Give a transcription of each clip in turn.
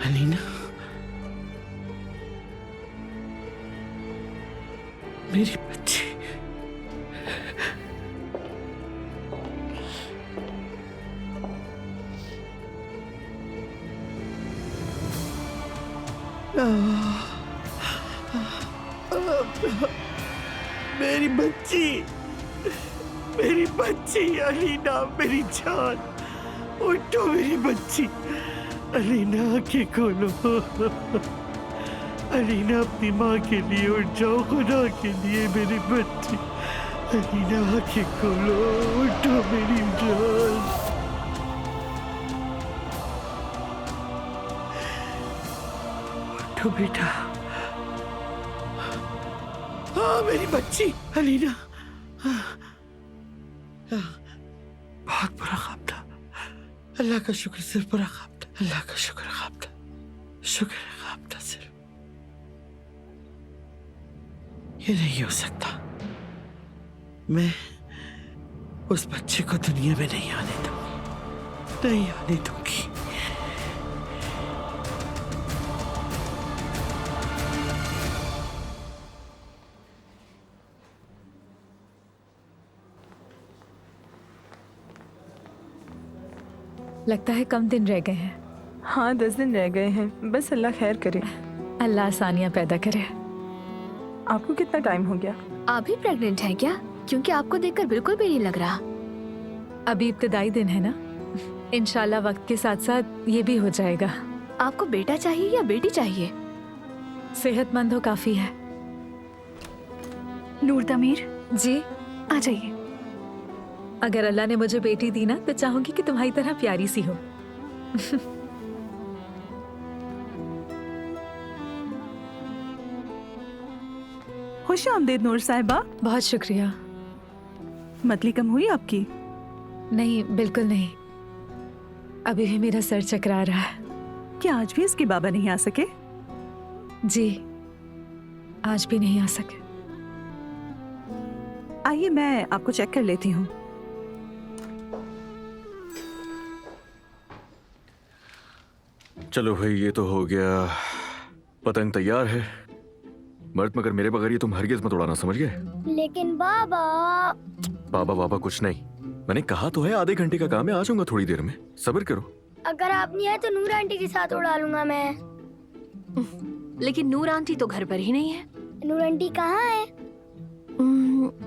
अलीना, मेरी बच्ची, मेरी बच्ची, मेरी बच्ची अलीना, मेरी जान, उठो मेरी बच्ची। अलीना आंखें खोलो। अलीना अपनी माँ के लिए उठ जाओ, खुदा के लिए मेरी बच्ची। अलीना आंखें खोलो, उठो मेरी जान। उठो बेटा। हाँ मेरी बच्ची अलीना। बहुत बुरा ख्वाब था। अल्लाह का शुक्र, सिर्फ बुरा ख्वाब था। अल्लाह का शुक्र ख्वाब था, शुक्र ख्वाब था सिर्फ। ये नहीं हो सकता। मैं उस बच्चे को दुनिया में नहीं आने दूंगी, नहीं आने दूंगी। लगता है कम दिन रह गए हैं। हाँ 10 दिन रह गए हैं, बस अल्लाह खैर करे। अल्लाह आसानियाँ पैदा करे। आपको कितना टाइम हो गया? आप भी प्रेग्नेंट हैं क्या? क्योंकि आपको देखकर बिल्कुल भी नहीं लग रहा। अभी इब्तिदाई दिन है ना, इंशाल्लाह वक्त के साथ साथ ये भी हो जाएगा। आपको बेटा चाहिए या बेटी चाहिए? सेहतमंद हो काफी है। नूर तमीर, जी, आ जाइए। अगर अल्लाह ने मुझे बेटी दी ना तो चाहूंगी कि तुम्हारी तरह प्यारी सी हो। खुश आमदीद नूर साहिबा। बहुत शुक्रिया। मतली कम हुई आपकी? नहीं, बिल्कुल नहीं। अभी भी मेरा सर चकरा रहा है। क्या आज भी इसके बाबा नहीं आ सके? जी, आज भी नहीं आ सके। आइए मैं आपको चेक कर लेती हूँ। चलो भाई, ये तो हो गया। पतंग तैयार है। मर्द मगर मेरे बगैर ये तुम हरगिज मत उड़ाना, समझ गए? लेकिन बाबा। बाबा बाबा कुछ नहीं, मैंने कहा तो है आधे घंटे का काम है, आ जाऊंगा थोड़ी देर में, सब्र करो। अगर आप नहीं आए तो नूर आंटी के साथ उड़ा लूंगा मैं। लेकिन नूर आंटी तो घर पर ही नहीं है। नूर आंटी कहाँ है?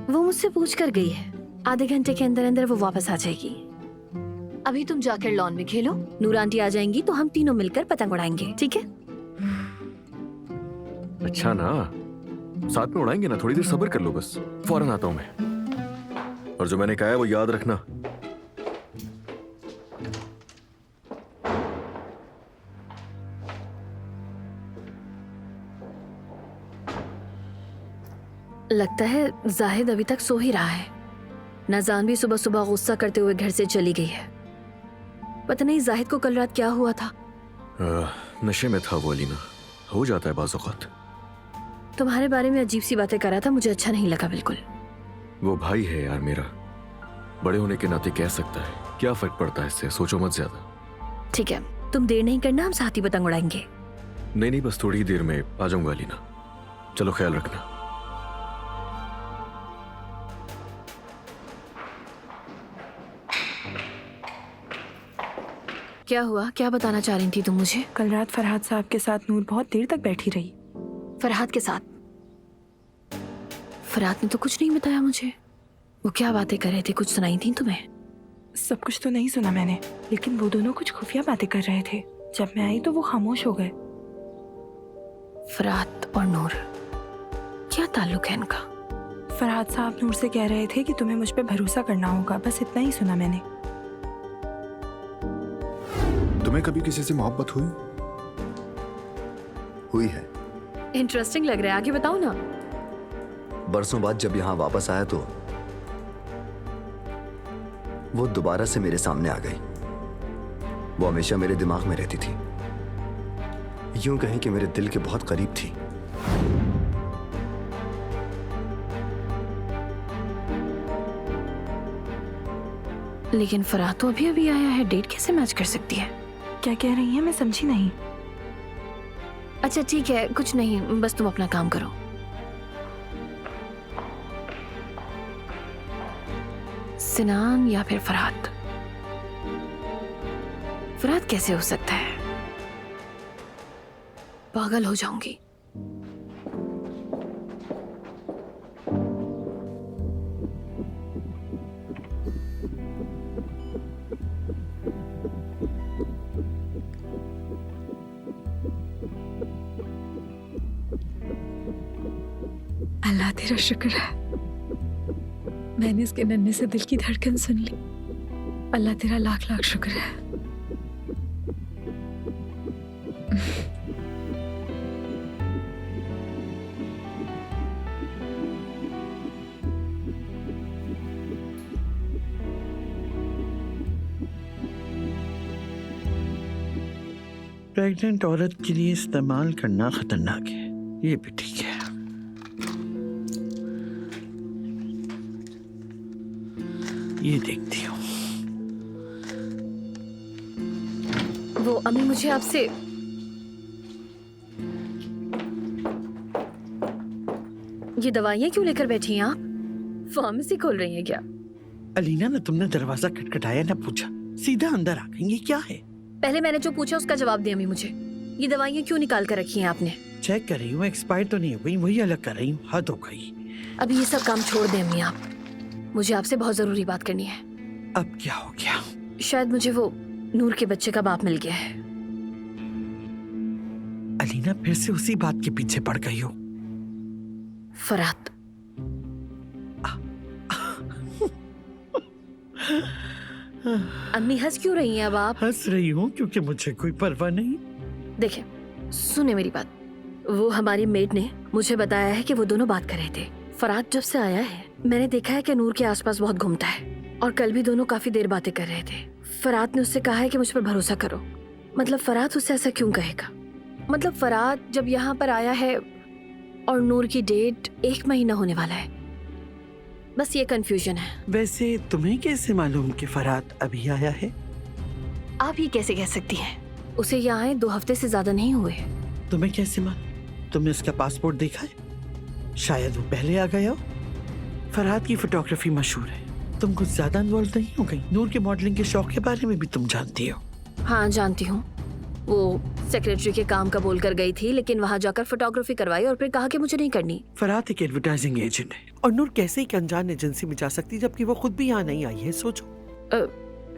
वो मुझसे पूछ कर गई है। आधे घंटे के अंदर अंदर वो वापस आ जाएगी। अभी तुम जाकर लॉन में खेलो, नूर आंटी आ जाएंगी तो हम तीनों मिलकर पतंग उड़ाएंगे, ठीक है? अच्छा ना, साथ में उड़ाएंगे ना, थोड़ी देर सब्र कर लो बस, फौरन आता हूं मैं। और जो मैंने कहा है वो याद रखना। लगता है जाहिद अभी तक सो ही रहा है। नज़ान भी सुबह सुबह गुस्सा करते हुए घर से चली गई है। पता नहीं जाहिद को कल रात क्या हुआ था। नशे में था वो अलीना, हो जाता है बाज़ औक़ात। तुम्हारे बारे में अजीब सी बातें कर रहा था, मुझे अच्छा नहीं लगा बिल्कुल। वो भाई है यार मेरा, बड़े होने के नाते कह सकता है, क्या फर्क पड़ता है इससे, सोचो मत ज्यादा। ठीक है, तुम देर नहीं करना, हम साथ ही पतंग उड़ाएंगे। नहीं नहीं, बस थोड़ी ही देर में आ जाऊंगा अलीना। चलो ख्याल रखना। क्या हुआ, क्या बताना चाह रही थी तुम मुझे? कल रात फरहाद साहब के साथ नूर बहुत देर तक बैठी रही। फरहाद के साथ? फरहाद ने तो कुछ नहीं बताया मुझे। वो क्या बातें कर रहे थे, कुछ सुनाई थी तुम्हें? सब कुछ तो नहीं सुना मैंने, लेकिन वो दोनों कुछ खुफिया बातें कर रहे थे। जब मैं आई तो वो खामोश हो गए। फरहाद और नूर, क्या ताल्लुक है इनका? फरहाद साहब नूर से कह रहे थे कि तुम्हें मुझ पे भरोसा करना होगा, बस इतना ही सुना मैंने। तुम्हें कभी किसी से मोहब्बत हुई? हुई है। इंटरेस्टिंग लग रहा है, आगे बताओ ना। बरसों बाद जब यहां वापस आया तो वो दोबारा से मेरे सामने आ गई। वो हमेशा मेरे दिमाग में रहती थी, यूं कहें कि मेरे दिल के बहुत करीब थी। लेकिन फरहाद तो अभी अभी आया है, डेट कैसे मैच कर सकती है? क्या कह रही हैं, मैं समझी नहीं। अच्छा ठीक है, कुछ नहीं, बस तुम अपना काम करो। सिनान या फिर फरहाद? फरहाद कैसे हो सकता है? पागल हो जाऊंगी। अल्लाह तेरा शुक्र है, मैंने इसके नन्हे से दिल की धड़कन सुन ली। अल्लाह तेरा लाख लाख शुक्र है। प्रेग्नेंट औरत के लिए इस्तेमाल करना खतरनाक है, ये भी ठीक है। ये देखती हूँ। वो अम्मी, मुझे आपसे ये दवाइयाँ क्यों लेकर बैठी हैं आप? फार्मेसी खोल रही हैं क्या? अलीना ने तुमने दरवाजा खटखटाया ना पूछा, सीधा अंदर आ गई। ये क्या है? पहले मैंने जो पूछा उसका जवाब दिया अम्मी मुझे। ये दवाइयाँ क्यों निकाल कर रखी हैं आपने? चेक कर रही हूँ, एक्सपायर तो नहीं हो गई, वही अलग कर रही हूँ। हद हो गई। अभी ये सब काम छोड़ दें अम्मी आप, मुझे आपसे बहुत जरूरी बात करनी है। अब क्या हो गया? शायद मुझे वो नूर के बच्चे का बाप मिल गया है। अलीना फिर से उसी बात के पीछे पड़ गई हो। फरहाद। अम्मी हंस क्यों रही हैं अब आप? हंस रही हूँ क्योंकि मुझे कोई परवाह नहीं। देखें, सुने मेरी बात। वो हमारी मेड ने मुझे बताया है कि वो दोनों बात कर रहे थे। फरहाद जब से आया है मैंने देखा है कि नूर के आसपास बहुत घूमता है, और कल भी दोनों काफी देर बातें कर रहे थे। फरहाद ने उससे कहा है कि मुझ पर भरोसा करो। मतलब फरहाद उससे ऐसा क्यों कहेगा? मतलब फरहाद जब यहाँ पर आया है और नूर की डेट 1 महीना होने वाला है, बस ये कंफ्यूजन है। वैसे तुम्हें कैसे मालूम कि फरहाद अभी आया है? आप ये कैसे कह सकती हैं? उसे यहाँ आए 2 हफ्ते से ज्यादा नहीं हुए। तुम्हें कैसे मालूम? तुमने उसका पासपोर्ट देखा है? शायद वो पहले आ गया हो। फरहाद की फोटोग्राफी मशहूर है, तुम कुछ ज्यादा इन्वॉल्व नहीं हो गई? नूर के मॉडलिंग के शौक के बारे में भी तुम जानती हो? हाँ जानती हूँ। वो सेक्रेटरी के काम का बोल कर गई थी, लेकिन वहाँ जाकर फोटोग्राफी करवाई और फिर कहा कि मुझे नहीं करनी। फरहाद एक एडवर्टाइजिंग एजेंट है, और नूर कैसे एक अनजान एजेंसी में जा सकती जबकि वो खुद भी यहाँ नहीं आई है? सोचो।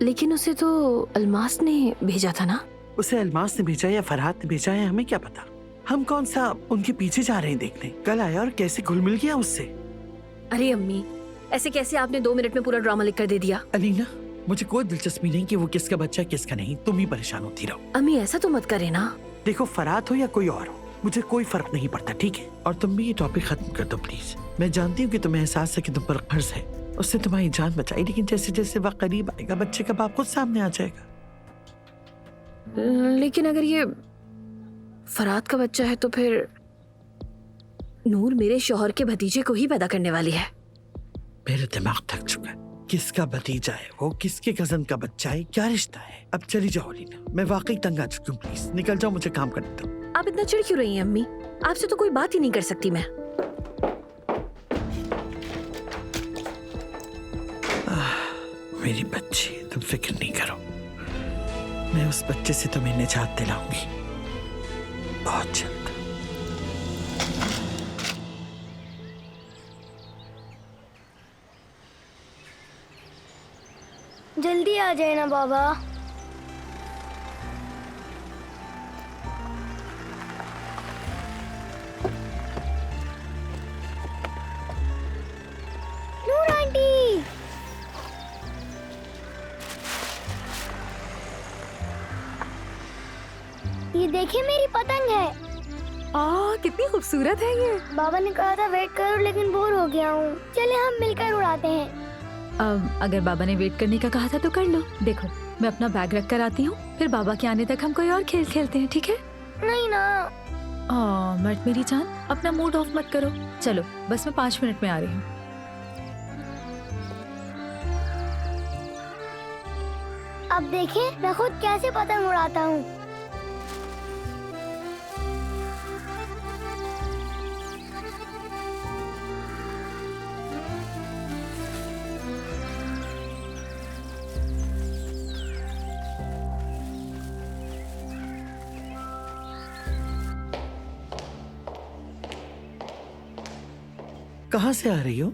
लेकिन उसे तो अलमास ने भेजा था ना? उसे अलमास ने भेजा या फरहाद ने भेजा है, हमें क्या पता। हम कौन सा उनके पीछे जा रहे हैं देखने। कल आया और कैसे घुल मिल गया उससे। अरे अम्मी, ऐसे कैसे आपने 2 मिनट में पूरा ड्रामा लिख कर दे दिया? अलीना, मुझे कोई दिलचस्पी नहीं कि वो किसका बच्चा है किसका नहीं, तुम ही परेशान होती रहो। अम्मी ऐसा तो मत करे ना। देखो, फरहाद हो या कोई और हो, मुझे कोई फर्क नहीं पड़ता, ठीक है? और तुम भी ये टॉपिक खत्म कर दो प्लीज। मैं जानती हूँ कि तुम्हें एहसास है कि तुम पर कर्ज है, उससे तुम्हारी जान बचाई, लेकिन जैसे जैसे वक्त करीब आएगा बच्चे का बाप खुद सामने आ जाएगा। लेकिन अगर ये फरहाद का बच्चा है तो फिर नूर मेरे शौहर के भतीजे को ही पैदा करने वाली है। मेरा दिमाग थक चुका है। किसका भतीजा है वो, किसके कजन का बच्चा है, क्या रिश्ता है? अब चली जाओ लीना, मैं वाकई तंग आ चुकी हूँ, प्लीज निकल जाओ, मुझे काम करने दो। आप इतना चिढ़ क्यों रही हैं अम्मी? आपसे तो कोई बात ही नहीं कर सकती मैं। मेरी बच्ची, तुम फिक्र नहीं करो, मैं उस बच्चे से तुम्हें निजात दिलाऊंगी बहुत जल्द। जल्दी आ जाए ना बाबा। नूर आंटी, ये देखिए मेरी पतंग है। कितनी खूबसूरत है ये। बाबा ने कहा था वेट करो, लेकिन बोर हो गया हूँ। चले हम मिलकर उड़ाते हैं। अगर बाबा ने वेट करने का कहा था तो कर लो। देखो, मैं अपना बैग रख कर आती हूँ, फिर बाबा के आने तक हम कोई और खेल खेलते हैं, ठीक है? नहीं ना। मर्द मेरी जान, अपना मूड ऑफ मत करो। चलो, बस मैं 5 मिनट में आ रही हूँ। अब देखें मैं खुद कैसे पतंग उड़ाता हूँ। कहाँ से आ रही हो?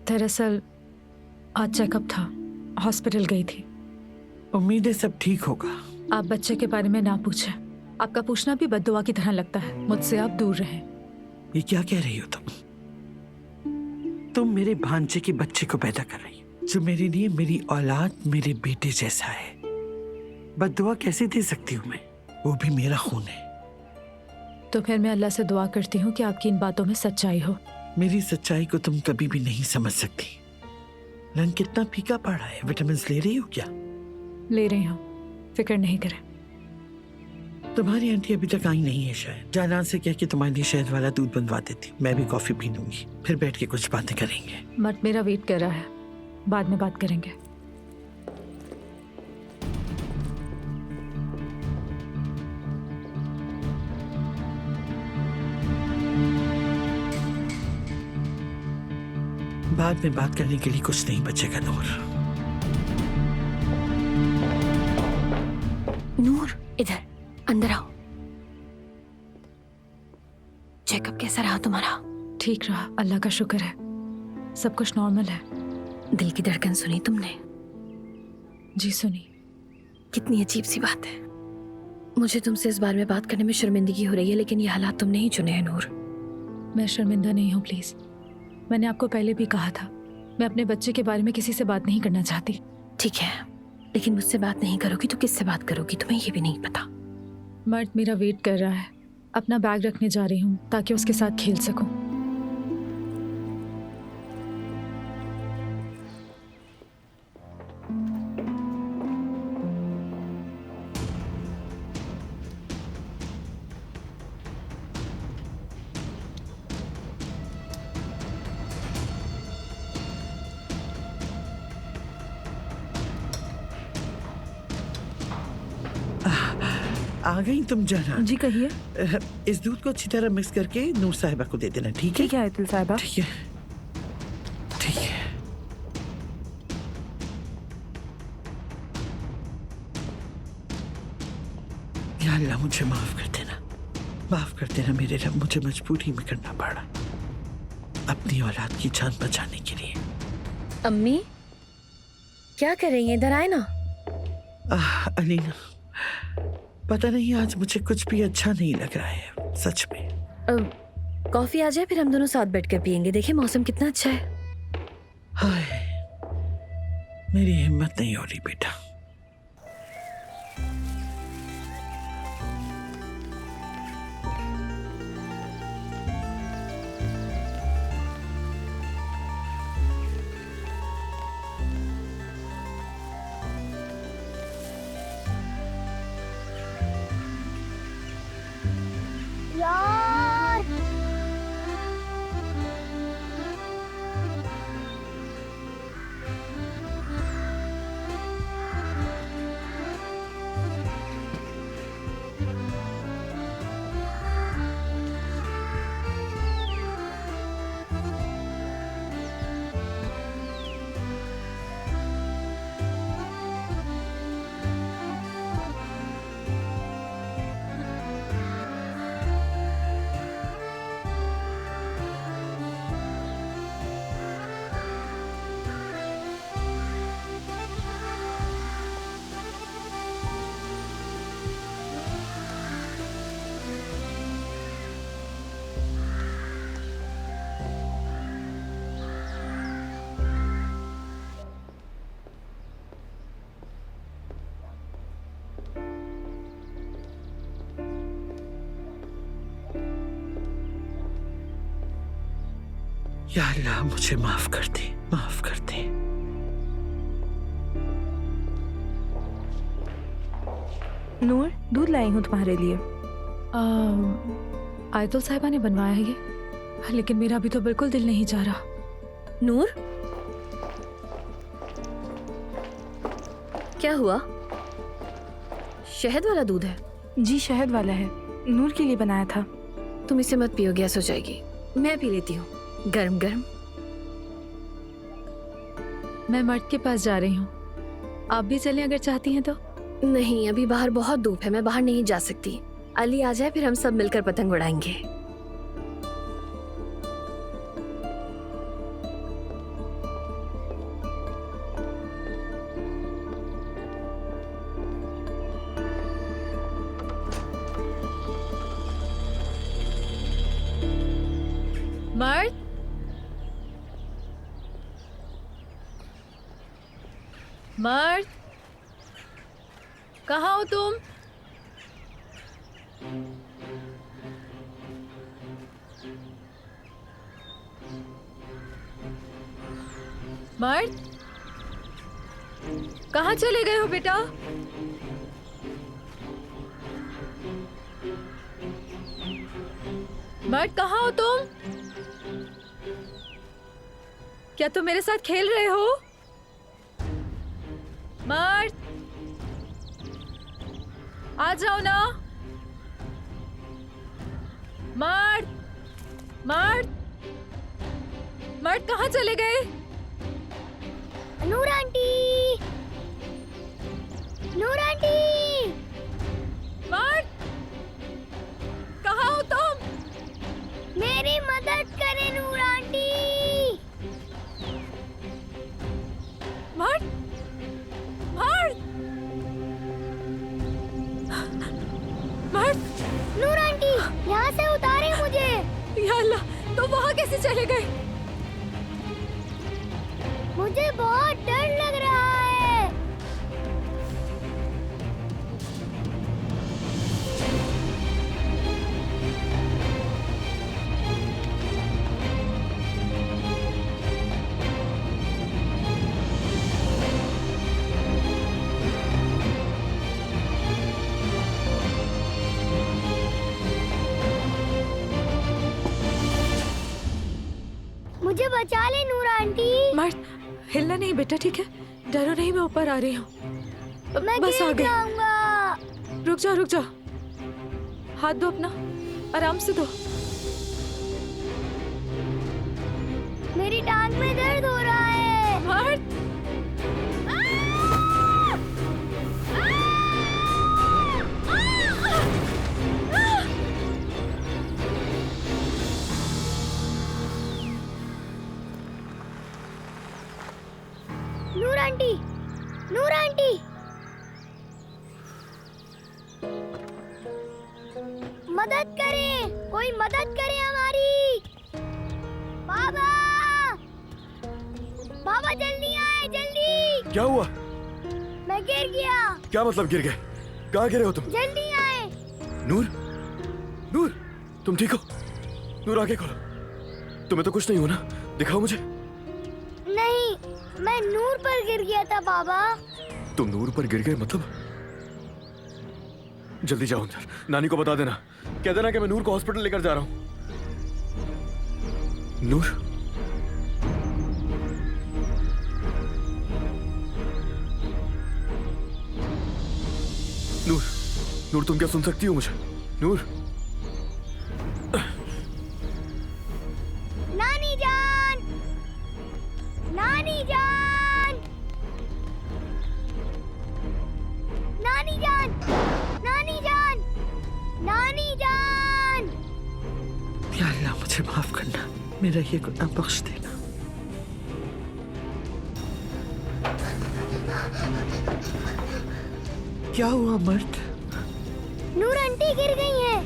दरअसल आज चेकअप था, हॉस्पिटल गई थी। उम्मीद है सब ठीक होगा। आप बच्चे के बारे में ना पूछें। आपका पूछना भी बद्दुआ की तरह लगता है। मुझसे आप दूर रहें। ये क्या कह रही हो तुम? तुम मेरे भांजे के बच्चे को पैदा कर रही हो, जो मेरे लिए मेरी औलाद, मेरे बेटे जैसा है। बद्दुआ कैसे दे सकती हूँ मैं? वो भी मेरा खून है। तो फिर मैं अल्लाह से दुआ करती हूँ कि आपकी इन बातों में सच्चाई हो। मेरी सच्चाई को तुम कभी भी नहीं समझ सकती। रंग कितना फीका पड़ा है। विटामिन ले रही हो क्या? ले रही हूँ, फिक्र नहीं करें। तुम्हारी आंटी अभी तक आई नहीं है शायद। जाना से कह के तुम्हारे लिए शहद वाला दूध बनवा देती। मैं भी कॉफी पी लूंगी, फिर बैठ के कुछ बातें करेंगे। मर्द मेरा वेट कर रहा है, बाद में बात करेंगे। बाद में बात करने के लिए कुछ नहीं बचेगा नूर। नूर, इधर अंदर आओ। चेकअप कैसा रहा तुम्हारा? ठीक रहा, अल्लाह का शुक्र है। सब कुछ नॉर्मल है। दिल की धड़कन सुनी तुमने? जी सुनी। कितनी अजीब सी बात है। मुझे तुमसे इस बारे में बात करने में शर्मिंदगी हो रही है, लेकिन ये हालात तुमने ही चुने हैं नूर। मैं शर्मिंदा नहीं हूँ, प्लीज। मैंने आपको पहले भी कहा था, मैं अपने बच्चे के बारे में किसी से बात नहीं करना चाहती। ठीक है, लेकिन मुझसे बात नहीं करोगी तो किससे बात करोगी? तुम्हें ये भी नहीं पता। मर्द मेरा वेट कर रहा है। अपना बैग रखने जा रही हूँ ताकि उसके साथ खेल सकूं। आ गई तुम जाना। जी कहिए। इस दूध को अच्छी तरह मिक्स करके नूर साहिबा को दे देना, ठीक है? ठीक है आयतुल साहिबा। ठीक है, ठीक है। या अल्लाह मुझे माफ कर देना, माफ कर देना मेरे रब। मुझे मजबूरी में करना पड़ा अपनी औलाद की जान बचाने के लिए। अम्मी क्या कर रही हैं? इधर आए ना। अलीना, पता नहीं आज मुझे कुछ भी अच्छा नहीं लग रहा है, सच में। कॉफी आ जाए, फिर हम दोनों साथ बैठकर पियेंगे। देखिए मौसम कितना अच्छा है। हाय, मेरी हिम्मत नहीं हो रही बेटा। यार या अल्लाह मुझे माफ कर दे, माफ कर दे। नूर, दूध लाई हूँ तुम्हारे लिए। आयतुल साहिबा ने बनवाया है ये, लेकिन मेरा अभी तो बिल्कुल दिल नहीं जा रहा। नूर, क्या हुआ? शहद वाला दूध है? जी शहद वाला है, नूर के लिए बनाया था। तुम इसे मत पियो, गैस हो जाएगी। मैं पी लेती हूँ, गरम गरम। मैं मर्द के पास जा रही हूँ, आप भी चलें अगर चाहती हैं तो। नहीं, अभी बाहर बहुत धूप है, मैं बाहर नहीं जा सकती। अली आ जाए फिर हम सब मिलकर पतंग उड़ाएंगे। मर्द, मर्द, कहाँ हो तुम? मर्द, कहाँ चले गए हो बेटा? मर्द, कहाँ हो तुम? क्या तुम मेरे साथ खेल रहे हो? मर्द, आ जाओ ना। मर्द, मर्द, मर्द, कहाँ चले गए? नूर आंटी, नूर आंटी, मर्द, कहाँ हो तुम? मेरी मदद करें नूर आंटी। मर्द, मर्द, मर्द, नूर आंटी, यहाँ से उतारे मुझे। या अल्लाह, तुम वहाँ कैसे चले गए? मुझे बहुत डर लग रहा है। मुझे बचा ले नूर आंटी। मर्द, हिलना नहीं बेटा, ठीक है? डरो नहीं, मैं ऊपर आ रही हूँ। मैं बस आ गिर गए। जाऊंगा। रुक जाओ, रुक जाओ। हाथ दो अपना, आराम से दो। मेरी टांग में दर्द हो रहा है। मर्द, नूर आंटी, नूर आंटी, मदद करें, कोई मदद करे हमारी। बाबा, बाबा जल्दी आए, जल्दी। क्या हुआ? मैं गिर गया। क्या मतलब गिर गए? कहाँ गिरे हो तुम? जल्दी आए। नूर, नूर, तुम ठीक हो? नूर, आगे खोलो। तुम्हें तो कुछ नहीं हो ना? दिखाओ मुझे। नहीं, मैं नूर पर गिर गया था बाबा। तुम नूर पर गिर गए मतलब? जल्दी जाओ अंदर, नानी को बता देना, कह देना कि मैं नूर को हॉस्पिटल लेकर जा रहा हूं। नूर, नूर, नूर, तुम क्या सुन सकती हो मुझे? नूर, नानी जान, नानी जान, नानी जान, नानी जान, नानी जान। या अल्लाह, मुझे माफ करना, मेरा ये गुनाह बख्श देना। क्या हुआ मर्द? नूर आंटी गिर गई हैं।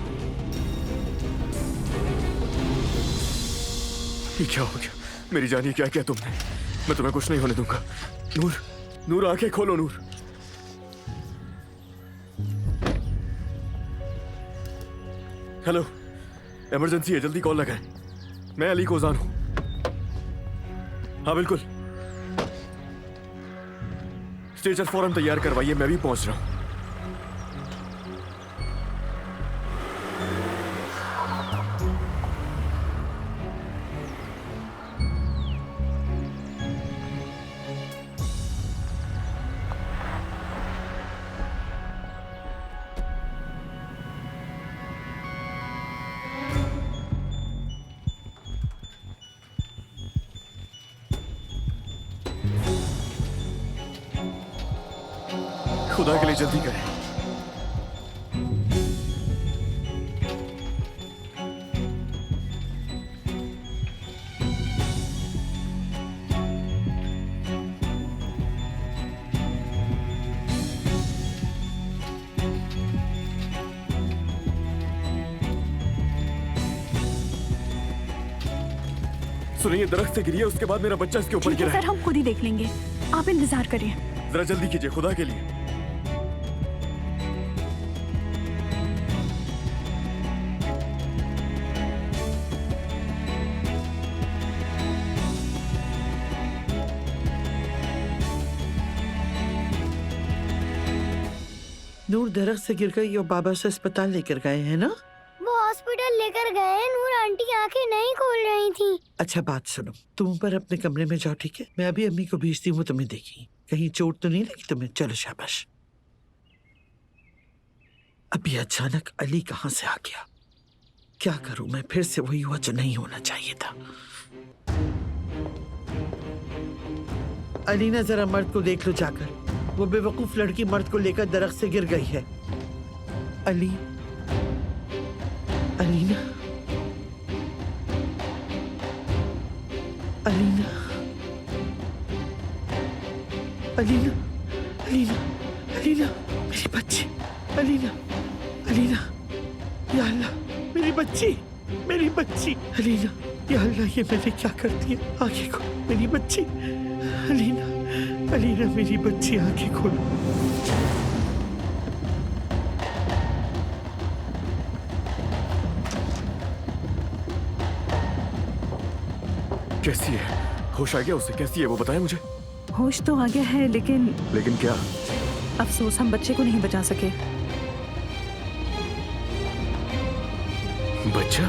ये क्या हो गया? मेरी जान, क्या किया तुमने? मैं तुम्हें कुछ नहीं होने दूंगा। नूर, नूर, आंखें खोलो नूर। हेलो, इमरजेंसी है, जल्दी कॉल लगाएं। मैं अली कोजान हूं। हाँ बिल्कुल, स्ट्रेचर फौरन तैयार करवाइए, मैं भी पहुंच रहा हूं। खुदा के लिए जल्दी करें। सुनिए, ये दरख्त से गिरी है, उसके बाद मेरा बच्चा इसके ऊपर ठीक है गिरा सर, हम खुद ही देख लेंगे, आप इंतजार करिए। जरा जल्दी कीजिए खुदा के लिए। नूर दरख्त से गिर गई और बाबा से अस्पताल लेकर गए हैं ना? वो हॉस्पिटल लेकर गए हैं। नूर आंटी आंखें नहीं खोल रही थी। अच्छा बात सुनो, तुम ऊपर अपने कमरे में जाओ, ठीक है? मैं अभी अम्मी को भेजती हूँ, तुम्हें देखी कहीं चोट तो नहीं लगी तुम्हें। चलो शाबाश। अभी अचानक अली कहाँ से आ गया? क्या करूं मैं? फिर से वही हुआ जो नहीं होना चाहिए था। अलीना जरा मर्द को देख लो जाकर, वो बेवकूफ लड़की मर्द को लेकर दरख्त से गिर गई है। अली, अलीना, अलीना, अलीना, अलीना, अलीना, मेरी बच्ची, अलीना, अलीना, या अल्लाह, मेरी बच्ची, मेरी बच्ची, अलीना, या अल्लाह, ये मैंने क्या कर दिया? आंखें खोल मेरी बच्ची, अलीना, अलीना, मेरी बच्ची, आंखें खोलो। कैसी है? होश आ गया उसे? कैसी है वो, बताएं मुझे। होश तो आ गया है, लेकिन लेकिन क्या? अफसोस हम बच्चे को नहीं बचा सके। बच्चा?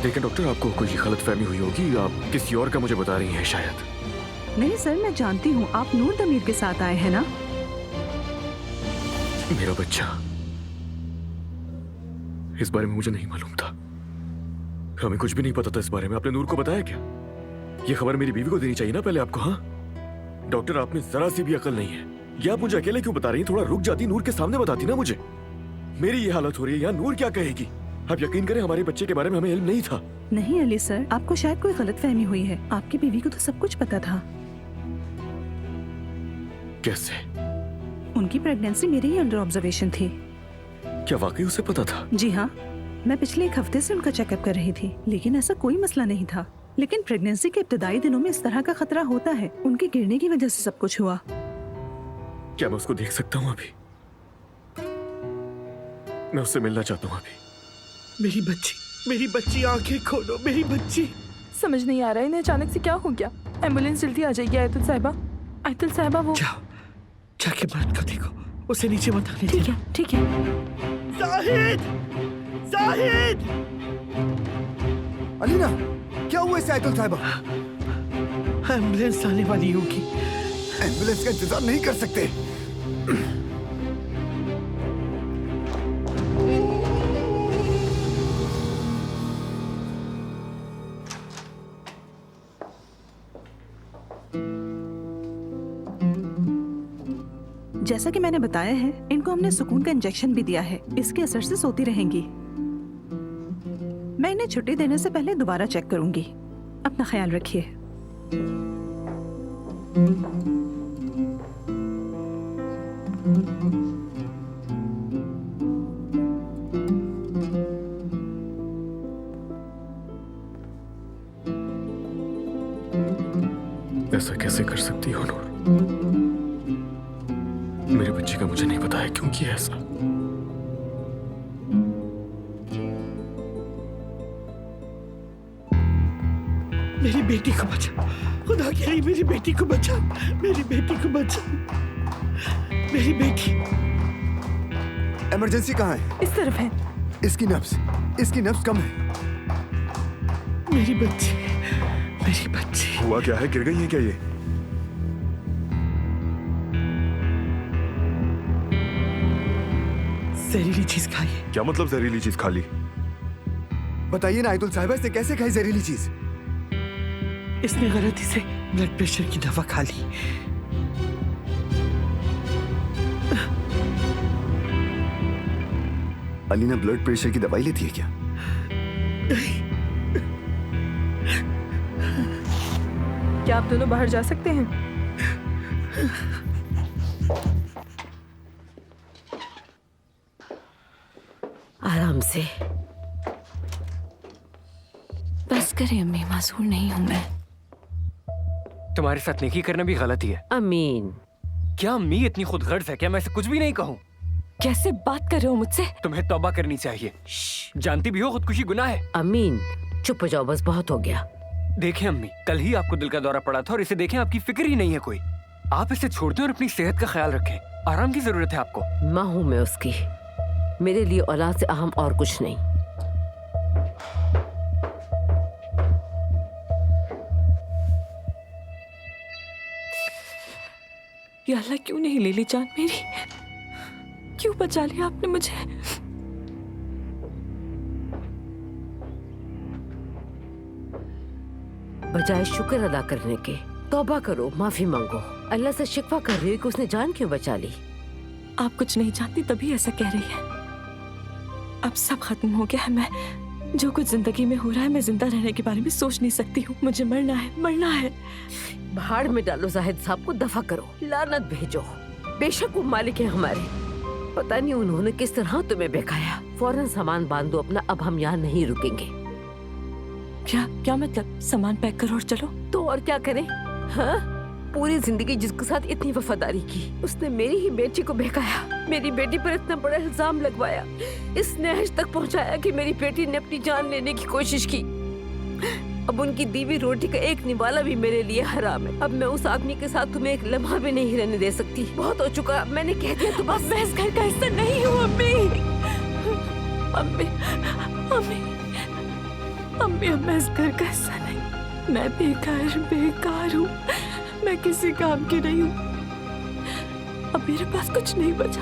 देखिए डॉक्टर, आपको कोई गलतफहमी हुई होगी, आप किसी और का मुझे बता रही हैं शायद। नहीं सर, मैं जानती हूँ आप नूर दमीर के साथ आए हैं ना। मेरा बच्चा, इस बारे में मुझे नहीं मालूम था। हमें कुछ भी नहीं पता था इस बारे में। आपने नूर को बताया क्या? ये खबर मेरी बीवी को देनी चाहिए ना पहले आपको। हाँ डॉक्टर, आप में जरा सी भी अकल नहीं है। ये आप मुझे अकेले क्यों बता रही हैं? थोड़ा रुक जाती, नूर के सामने बताती ना मुझे। मेरी ये हालत हो रही है, यहाँ नूर क्या कहेगी? आप यकीन करें, हमारे बच्चे के बारे में हमें इल्म नहीं था। नहीं अली सर, आपको शायद कोई गलतफहमी हुई है। आपकी बीवी को तो सब कुछ पता था। कैसे? उनकी प्रेगनेंसी मेरे ही अंडर ऑब्जर्वेशन थी। क्या वाकई उसे पता था? जी हाँ, मैं पिछले 1 हफ्ते से उनका चेकअप कर रही थी, लेकिन ऐसा कोई मसला नहीं था। लेकिन प्रेगनेंसी के इब्तदाई दिनों में इस तरह का खतरा होता है। उनके गिरने की वजह से सब कुछ हुआ। क्या मैं उसको देख सकता हूँ अभी? मैं उससे मिलना चाहता हूँ अभी। मेरी बच्ची, मेरी बच्ची, आंखें खोलो मेरी बच्ची। समझ नहीं आ रहा है इन्हें अचानक से क्या हो गया। एम्बुलेंस जल्दी आ जाएगी। आयतुल साहिबा, आयतुल साहिबा, वो जाओ जाके मर्द को देखो, उसे नीचे मत आने ठीक देना। है, ठीक है। जाहिद, जाहिद, अलीना, क्या हुआ इसे आयतुल साहिबा? एम्बुलेंस आने वाली होगी। एम्बुलेंस का इंतजार नहीं कर सकते। जैसा कि मैंने बताया है, इनको हमने सुकून का इंजेक्शन भी दिया है। इसके असर से सोती रहेंगी। मैं इन्हें छुट्टी देने से पहले दोबारा चेक करूंगी। अपना ख्याल रखिए। ऐसा कैसे कर सकती हो नूर? मेरे बच्चे का मुझे नहीं पता है क्यों किया ऐसा। मेरी बेटी को बचा, खुदा के लिए मेरी बेटी को बचा, मेरी बेटी को बचा, मेरी बेटी। इमरजेंसी कहाँ है? इस तरफ है। इसकी नब्ज कम है। मेरी बच्ची, मेरी बच्ची। हुआ क्या है? गिर गई है क्या ये? जहरीली चीज खाई है। क्या मतलब जहरीली चीज खा ली? बताइए ना आयतुल साहिबा, इसे कैसे खाई जहरीली चीज? इसने गलती से ब्लड प्रेशर की दवा खा ली। अलीना ब्लड प्रेशर की दवाई लेती है क्या? क्या आप दोनों बाहर जा सकते हैं? आराम से। करें अम्मी, मासूर नहीं हूँ मैं। तुम्हारे साथ नेकी करना भी गलत ही है। अमीन, क्या अम्मी इतनी खुदगर्ज है क्या मैं ऐसे कुछ भी नहीं कहूँ? कैसे बात कर रहे हो मुझसे? तुम्हें तौबा करनी चाहिए। जानती भी हो खुदकुशी गुनाह है। अमीन चुप हो जाओ, बस बहुत हो गया। देखें अम्मी, कल ही आपको दिल का दौरा पड़ा था और इसे देखें आपकी फिक्र ही नहीं है कोई। आप इसे छोड़ दें और अपनी सेहत का ख्याल रखें। आराम की जरूरत है आपको। माँ हूँ मैं उसकी, मेरे लिए औलाद से अहम और कुछ नहीं। या अल्लाह, क्यों नहीं ले ली जान मेरी? क्यों बचा लिया आपने मुझे? बजाय शुक्र अदा करने के तौबा करो, माफी मांगो। अल्लाह से शिकवा कर रही हो कि उसने जान क्यों बचा ली। आप कुछ नहीं जानती तभी ऐसा कह रही है। अब सब खत्म हो गया है। मैं जो कुछ जिंदगी में हो रहा है, मैं जिंदा रहने के बारे में सोच नहीं सकती हूँ। मुझे मरना है, मरना है। भाड़ में डालो जाहिद साहब को, दफा करो, लानत भेजो। बेशक वो मालिक है हमारे, पता नहीं उन्होंने किस तरह तुम्हें बहकाया। फौरन सामान बांधो अपना, अब हम यहाँ नहीं रुकेंगे। क्या क्या मतलब? सामान पैक करो और चलो। तो और क्या करें? हाँ, पूरी जिंदगी जिसके साथ इतनी वफादारी की, उसने मेरी ही बेटी को बहकाया, मेरी बेटी पर इतना बड़ा इल्जाम लगवाया, इस नहज तक पहुंचाया कि मेरी बेटी ने अपनी जान लेने की कोशिश की। अब उनकी दीवी रोटी का एक निवाला भी मेरे लिए हराम है। अब मैं उस आदमी के साथ तुम्हें एक लम्हा भी नहीं रहने दे सकती। बहुत हो चुका, मैंने कह दिया तो बस। मैं इस घर का हिस्सा नहीं हूँ अम्मी। अम्मी अम्मी अम्मी, अब मैं इस घर का हिस्सा नहीं। मैं बेकार हूँ। मैं किसी काम की नहीं हूँ। अब मेरे पास कुछ नहीं बचा।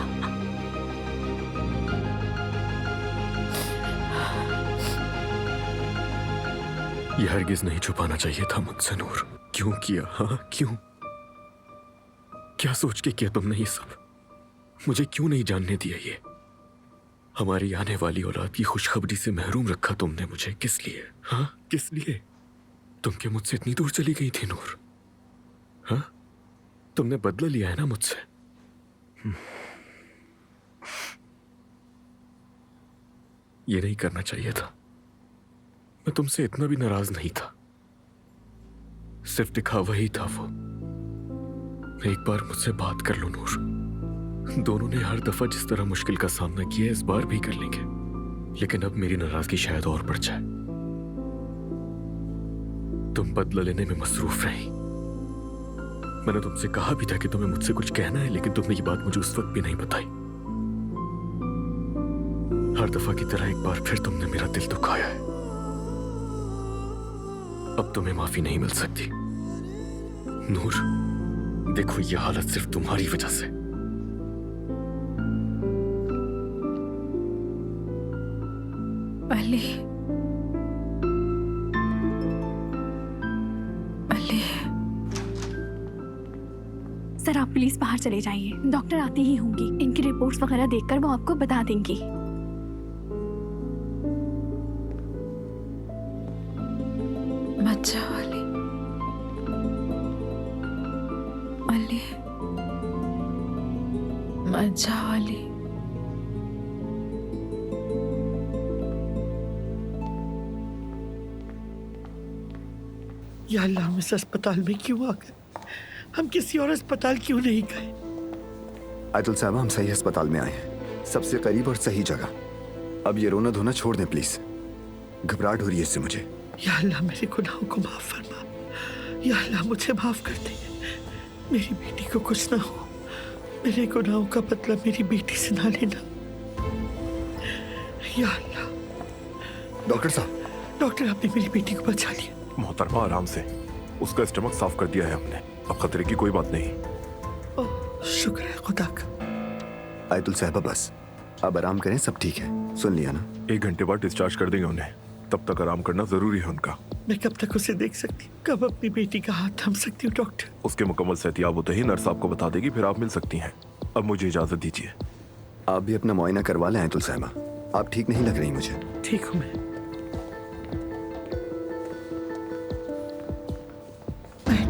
ये हरगिज नहीं छुपाना चाहिए था मुझसे नूर। क्यों किया? हाँ क्यों? क्या सोच के किया तुमने ये सब? मुझे क्यों नहीं जानने दिया ये? हमारी आने वाली औलाद की खुशखबरी से महरूम रखा तुमने मुझे। किस लिए? हाँ किस लिए? तुम क्या मुझसे इतनी दूर चली गई थी नूर? हाँ, तुमने बदला लिया है ना मुझसे। ये नहीं करना चाहिए था। मैं तुमसे इतना भी नाराज नहीं था, सिर्फ दिखावा ही था वो। एक बार मुझसे बात कर लो नूर। दोनों ने हर दफा जिस तरह मुश्किल का सामना किया, इस बार भी कर लेंगे। लेकिन अब मेरी नाराजगी शायद और बढ़ जाए। तुम बदला लेने में मसरूफ रही। मैंने तुमसे कहा भी था कि तुम्हें मुझसे कुछ कहना है, लेकिन तुमने ये बात मुझे उस वक्त भी नहीं बताई। हर दफा की तरह एक बार फिर तुमने मेरा दिल दुखाया है। अब तुम्हें माफी नहीं मिल सकती नूर। देखो ये हालत सिर्फ तुम्हारी वजह से। अली, अली। सर आप प्लीज बाहर चले जाइए, डॉक्टर आती ही होंगी। इनकी रिपोर्ट्स वगैरह देखकर वो आपको बता देंगी। मत जाओ अली। अली मत जाओ अली। या अल्लाह, हम इस अस्पताल में क्यों आ गए? हम किसी और अस्पताल क्यों नहीं गए? आयतुल साहब, हम सही अस्पताल में आए हैं, सबसे करीब और सही जगह। अब ये रोना धोना छोड़ दें प्लीज, घबराहट हो रही है इससे मुझे। या अल्लाह, मेरे गुनाहों को माफ फरमा। या अल्लाह, मुझे माफ कर दे। मेरी बेटी को कुछ ना हो। मेरे गुनाहों का बदला मेरी बेटी से ना लेना। या अल्लाह। डॉक्टर साहब, डॉक्टर, आपने मेरी बेटी को बचा लिया। मोहतरमा आराम से, उसका स्टमक साफ कर दिया है हमने, अब खतरे की कोई बात नहीं। ओह, शुक्र है खुदा का। आयतुल साहब बस अब आराम करें, सब ठीक है। सुन लिया ना? 1 घंटे बाद डिस्चार्ज कर देंगे उन्हें, तब तक आराम करना जरूरी है उनका। मैं कब तक उसे देख सकती हूँ? कब अपनी बेटी का हाथ थाम सकती हूँ डॉक्टर? उसके मुकम्मल सेहतियाब होते ही नर्स आपको बता देगी, फिर आप मिल सकती हैं। अब मुझे इजाजत दीजिए। आप भी अपना मुआयना करवा लें आयतुल साहिबा, आप ठीक नहीं लग रही मुझे। ठीक हूँ मैं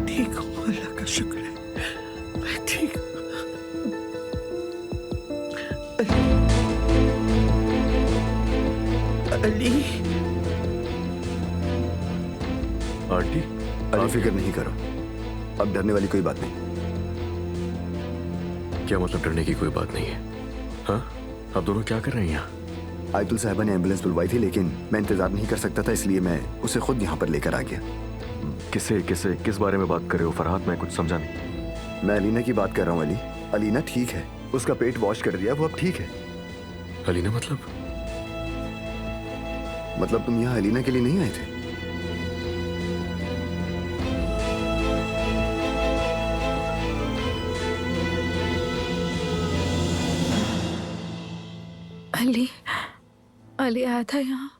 ठीक हूँ, अल्लाह का शुक्र है, मैं ठीक हूँ। अली, आंटी अली फिक्र नहीं करो, अब डरने वाली कोई बात नहीं। क्या मतलब डरने की कोई बात नहीं है? हाँ, आप दोनों क्या कर रहे हैं यहाँ? आयतुल साहिबा ने एम्बुलेंस बुलवाई थी, लेकिन मैं इंतजार नहीं कर सकता था, इसलिए मैं उसे खुद यहाँ पर लेकर आ गया। किस बारे में बात कर रहे हो फरहाद? मैं कुछ समझा नहीं। मैं अलीना की बात कर रहा हूँ अली। अलीना ठीक है, उसका पेट वॉश कर दिया, वो अब ठीक है। अलीना मतलब तुम यहाँ अलीना के लिए नहीं आए थे? अली आया था यहाँ,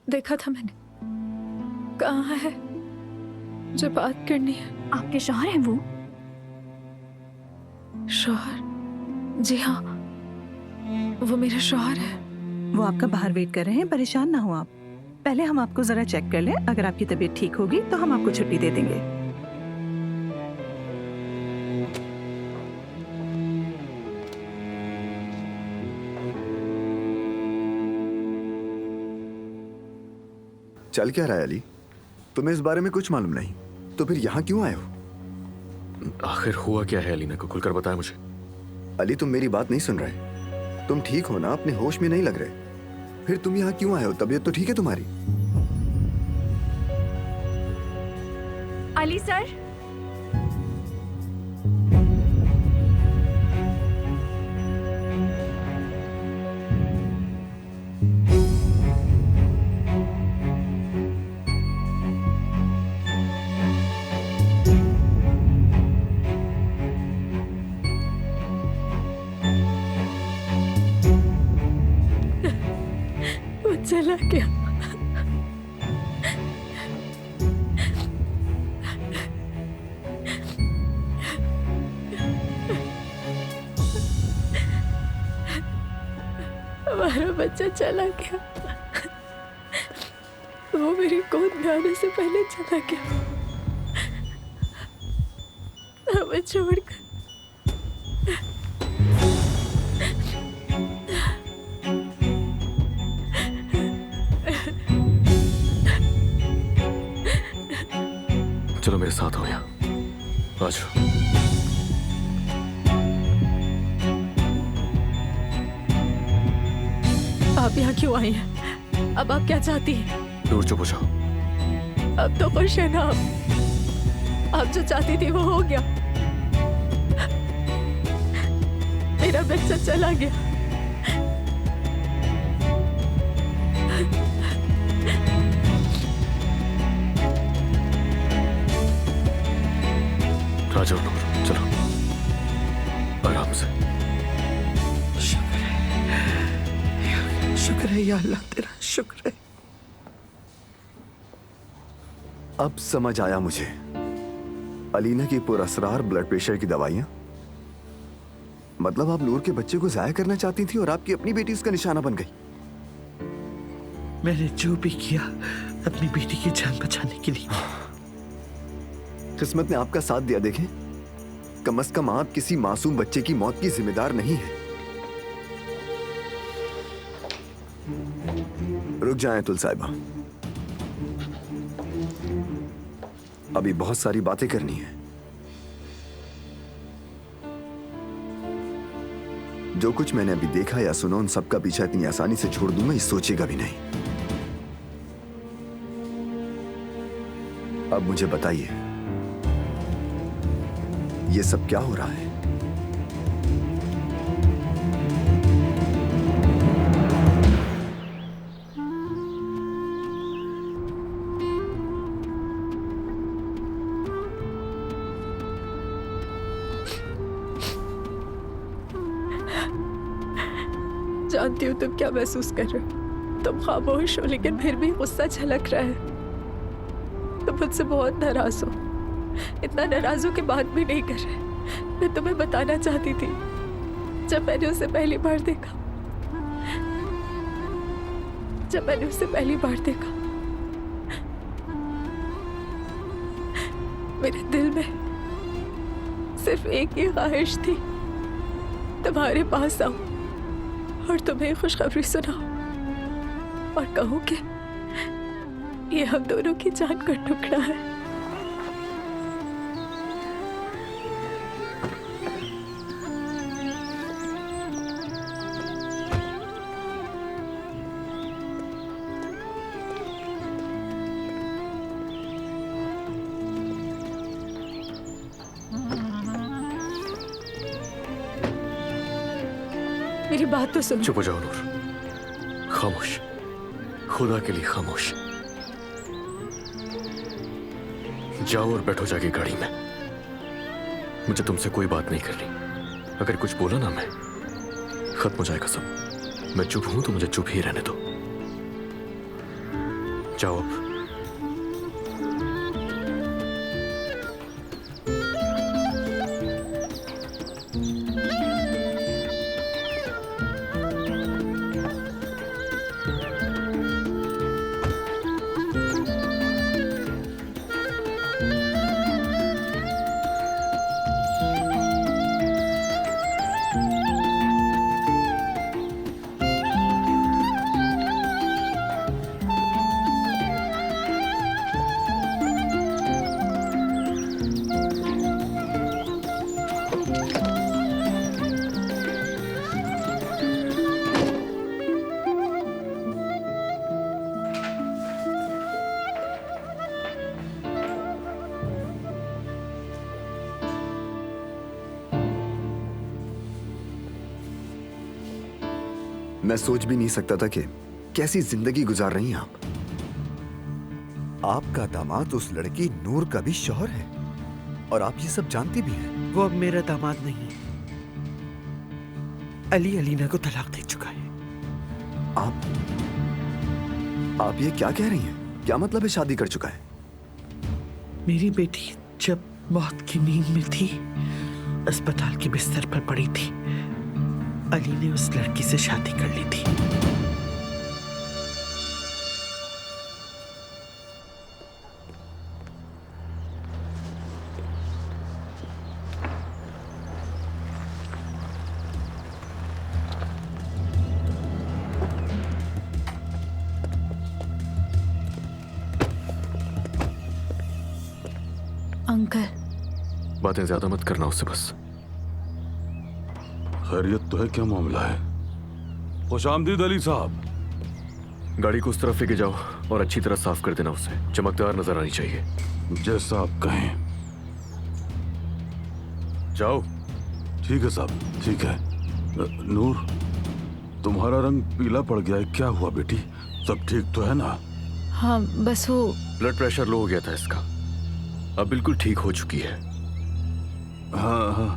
देखा था मैंने। कहाँ है? जो बात करनी है। आपके शौहर हैं वो? शौहर? जी हाँ, वो मेरा शौहर है। वो आपका बाहर वेट कर रहे हैं, परेशान ना हो आप। पहले हम आपको जरा चेक कर लें, अगर आपकी तबीयत ठीक होगी तो हम आपको छुट्टी दे देंगे। चल क्या रहा है अली? तुम्हें इस बारे में कुछ मालूम नहीं, तो फिर यहाँ क्यों आए हो? आखिर हुआ क्या है? अलीना को खुलकर बताया मुझे। अली तुम मेरी बात नहीं सुन रहे। तुम ठीक हो ना? अपने होश में नहीं लग रहे। फिर तुम यहाँ क्यों आए हो? तबीयत तो ठीक है तुम्हारी? अली सर, वो चला गया। हमारा बच्चा चला गया। वो मेरी गोद में आने से पहले चला गया, हमें छोड़कर। चलो मेरे साथ हो यहाँ, आ जाओ। आप यहाँ क्यों आई हैं? अब आप क्या चाहती हैं? दूर चुप हो जाओ। अब तो खुश है ना आप जो चाहती थी वो हो गया। मेरा बच्चा चला गया। आ जाओ नूर, चलो आराम से। शुक्र है या अल्लाह, तेरा शुक्र है। अब समझ आया मुझे। अलीना की पुरअसरार ब्लड प्रेशर की दवाइयां, मतलब आप नूर के बच्चे को जाया करना चाहती थी और आपकी अपनी बेटी उसका निशाना बन गई। मैंने जो भी किया अपनी बेटी की जान बचाने के लिए। किस्मत ने आपका साथ दिया। देखें, कम से कम आप किसी मासूम बच्चे की मौत की जिम्मेदार नहीं है। रुक जाएं तुल साहिबा, अभी बहुत सारी बातें करनी है। जो कुछ मैंने अभी देखा या सुना, उन सबका पीछा इतनी आसानी से छोड़ दूंगा, ये सोचेगा भी नहीं। अब मुझे बताइए, ये सब क्या हो रहा है? जानती हूँ तुम क्या महसूस कर रहे हो। तुम खामोश हो, लेकिन फिर भी गुस्सा झलक रहा है। तुम मुझसे बहुत नाराज हो। इतना नाराज हो कि बात भी नहीं कर रहे। मैं तुम्हें बताना चाहती थी, जब मैंने उसे पहली बार देखा, मेरे दिल में सिर्फ एक ही ख्वाहिश थी, तुम्हारे पास आऊं और तुम्हें खुशखबरी सुनाऊं और कहूं कि ये हम दोनों की जान का टुकड़ा है। मेरी बात तो सुनो। चुप हो जाओ नूर, खामोश, खुदा के लिए खामोश। जाओ और बैठो जाके गाड़ी में। मुझे तुमसे कोई बात नहीं करनी। अगर कुछ बोला ना मैं, खत्म हो जाएगा सब। मैं चुप हूं तो मुझे चुप ही रहने दो। जाओ अब। मैं सोच भी नहीं सकता था कि कैसी जिंदगी गुजार रही हैं आप। आपका दामाद उस लड़की नूर का भी शौहर है और आप ये सब जानती भी हैं। वो अब मेरा दामाद नहीं, अली अलीना को तलाक दे चुका है। आप ये क्या कह रही हैं? क्या मतलब है शादी कर चुका है? मेरी बेटी जब मौत की नींद में थी, अस्पताल के बिस्तर पर पड़ी थी, अली ने उस लड़की से शादी कर ली थी। अंकल, बातें ज्यादा मत करना उससे बस। खैरियत तो है? क्या मामला है? खुशामदीद अली साहब। गाड़ी को उस तरफ लेके जाओ और अच्छी तरह साफ कर देना उसे। चमकदार नजर आनी चाहिए। जैसा आप कहें। जाओ। ठीक है साहब, ठीक है। नूर, तुम्हारा रंग पीला पड़ गया है, क्या हुआ बेटी? सब ठीक तो है ना? हाँ बस वो ब्लड प्रेशर लो हो गया था इसका, अब बिल्कुल ठीक हो चुकी है। हाँ हाँ,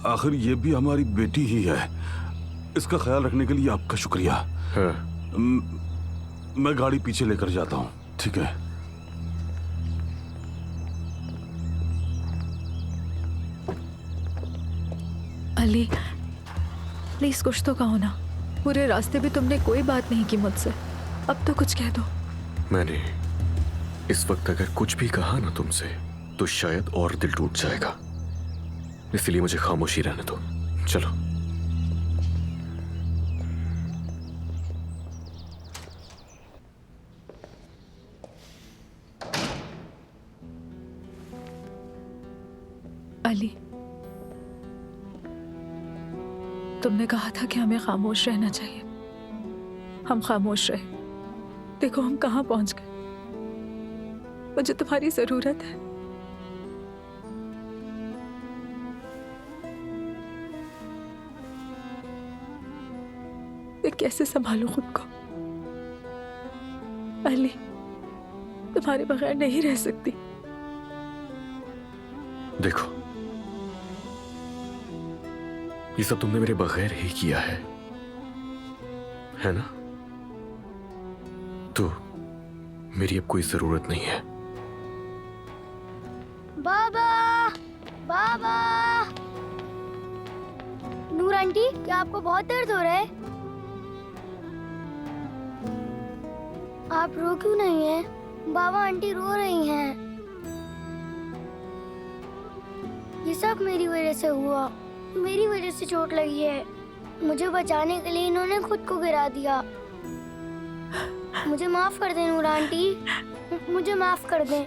आखिर ये भी हमारी बेटी ही है। इसका ख्याल रखने के लिए आपका शुक्रिया। हाँ। मैं गाड़ी पीछे लेकर जाता हूँ, ठीक है? अली, प्लीज कुछ तो कहो ना। पूरे रास्ते भी तुमने कोई बात नहीं की मुझसे, अब तो कुछ कह दो। मैंने इस वक्त अगर कुछ भी कहा ना तुमसे तो शायद और दिल टूट जाएगा, इसलिए मुझे खामोशी रहने दो। चलो। अली, तुमने कहा था कि हमें खामोश रहना चाहिए। हम खामोश रहे। देखो हम कहाँ पहुंच गए। मुझे तुम्हारी जरूरत है। मैं कैसे संभालूं खुद को? अली, तुम्हारे बगैर नहीं रह सकती। देखो, ये सब तुमने मेरे बगैर ही किया है ना? तो मेरी अब कोई जरूरत नहीं है। बाबा, बाबा। नूर आंटी, क्या आपको बहुत दर्द हो रहा है? आप रो क्यों नहीं है? बाबा आंटी रो रही हैं। ये सब मेरी वजह से हुआ। मेरी वजह से चोट लगी है। मुझे बचाने के लिए इन्होंने खुद को गिरा दिया। मुझे माफ कर दें नूर आंटी, मुझे माफ कर दें।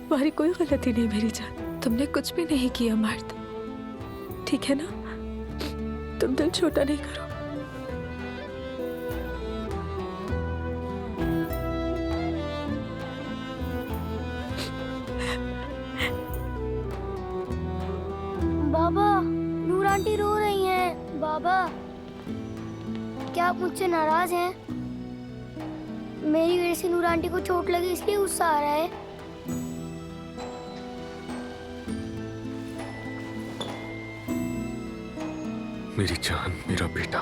तुम्हारी कोई गलती नहीं मेरी जान, तुमने कुछ भी नहीं किया मर्द, ठीक है ना? तुम दिल छोटा नहीं करो। बाबा, नूर आंटी रो रही हैं। बाबा, क्या आप मुझसे नाराज हैं? मेरी वजह से नूर आंटी को चोट लगी इसलिए गुस्सा आ रहा है। मेरी जान, मेरा बेटा।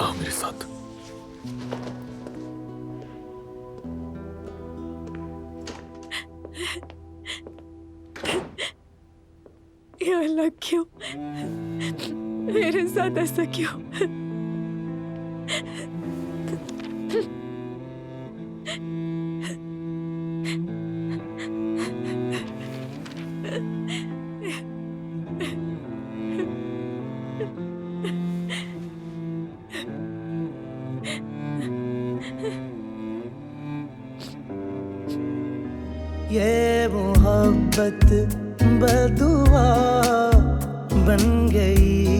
आ मेरे साथ। या अल्लाह, क्यों मेरे साथ ऐसा क्यों? ये मोहब्बत बदुआ बन गई